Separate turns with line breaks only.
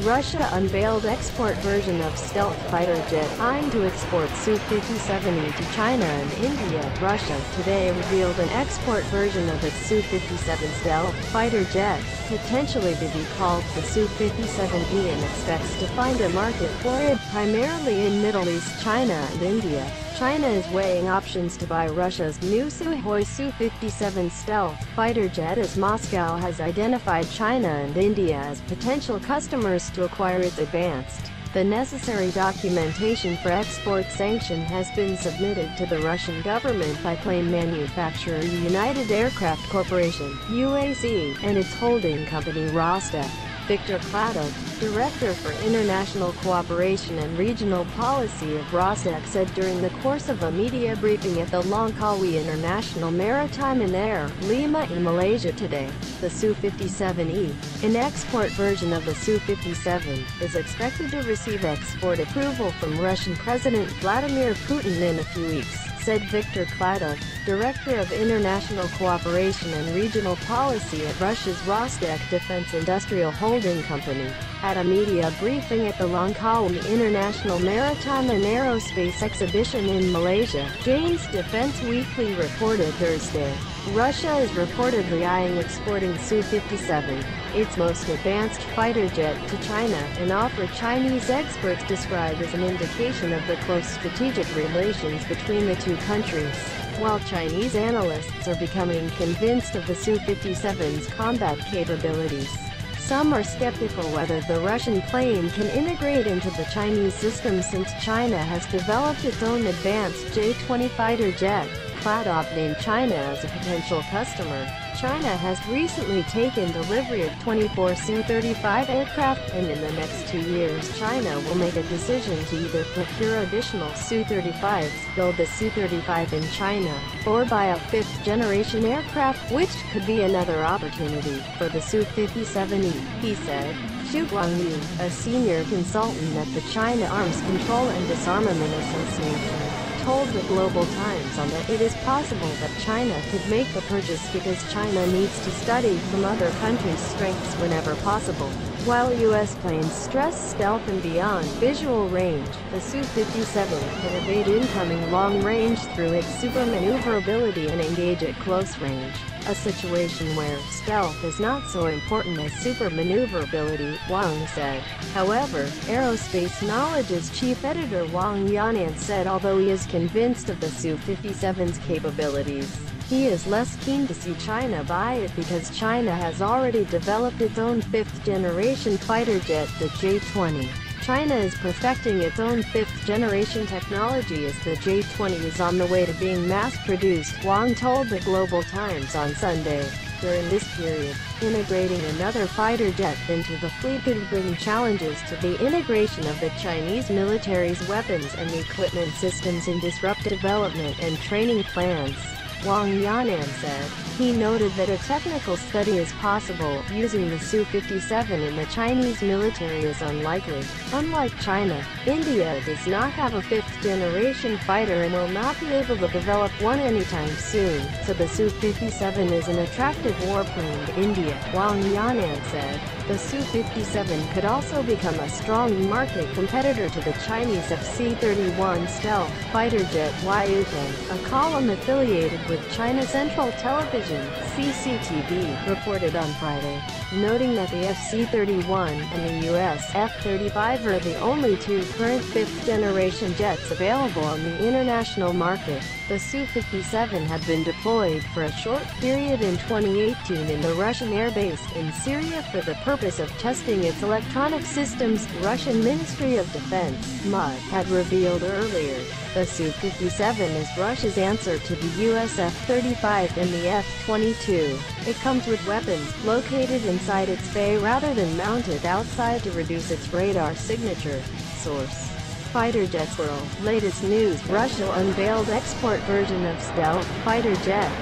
Russia unveiled export version of stealth fighter jet, eyeing to export Su-57E to China and India. Russia today revealed an export version of its Su-57 stealth fighter jet, potentially to be called the Su-57E, and expects to find a market for it primarily in Middle East, China and India. China is weighing options to buy Russia's new Sukhoi Su-57 stealth fighter jet, as Moscow has identified China and India as potential customers to acquire its advanced. The necessary documentation for export sanction has been submitted to the Russian government by plane manufacturer United Aircraft Corporation (UAC) and its holding company Rostec. Viktor Kladov, Director for International Cooperation and Regional Policy of Rostec, said during the course of a media briefing at the Langkawi International Maritime and Air, Lima in Malaysia today, the Su-57E, an export version of the Su-57, is expected to receive export approval from Russian President Vladimir Putin in a few weeks, said Viktor Kladov, Director of International Cooperation and Regional Policy at Russia's Rostec Defense Industrial Holding Company. At a media briefing at the Langkawi International Maritime and Aerospace Exhibition in Malaysia, Jane's Defense Weekly reported Thursday, Russia is reportedly eyeing exporting Su-57, its most advanced fighter jet, to China, an offer Chinese experts describe as an indication of the close strategic relations between the two countries. While Chinese analysts are becoming convinced of the Su-57's combat capabilities, some are skeptical whether the Russian plane can integrate into the Chinese system, since China has developed its own advanced J-20 fighter jet. Kladov named China as a potential customer. China has recently taken delivery of 24 Su-35 aircraft, and in the next 2 years China will make a decision to either procure additional Su-35s, build the Su-35 in China, or buy a fifth-generation aircraft, which could be another opportunity for the Su-57E, he said. Xu Guangyu, a senior consultant at the China Arms Control and Disarmament Association, told the Global Times on that it is possible that China could make the purchase because China needs to study from other countries' strengths whenever possible. While U.S. planes stress stealth and beyond visual range, the Su-57 can evade incoming long range through its super maneuverability and engage at close range, a situation where stealth is not so important as super maneuverability, Wang said. However, Aerospace Knowledge's chief editor Wang Yanan said although he is convinced of the Su-57's capabilities, he is less keen to see China buy it because China has already developed its own fifth-generation fighter jet, the J-20. China is perfecting its own fifth-generation technology as the J-20 is on the way to being mass-produced, Wang told the Global Times on Sunday. During this period, integrating another fighter jet into the fleet could bring challenges to the integration of the Chinese military's weapons and equipment systems and disrupt development and training plans, Wang Yanan said. He noted that a technical study is possible using the Su-57 in the Chinese military is unlikely. Unlike China, India does not have a fifth-generation fighter and will not be able to develop one anytime soon, so the Su-57 is an attractive warplane to India, Wang Yanan said. The Su-57 could also become a strong market competitor to the Chinese FC-31 stealth fighter jet Yuan, a column affiliated with China Central Television (CCTV) reported on Friday, noting that the FC-31 and the US F-35 are the only two current fifth-generation jets available on the international market. The Su-57 had been deployed for a short period in 2018 in the Russian airbase in Syria for the purpose of testing its electronic systems, Russian Ministry of Defense (MUD) had revealed earlier. The Su-57 is Russia's answer to the US F-35 and the F-22. It comes with weapons located inside its bay rather than mounted outside to reduce its radar signature. Source: Fighter Jets World. Latest news: Russia unveiled export version of stealth fighter jet.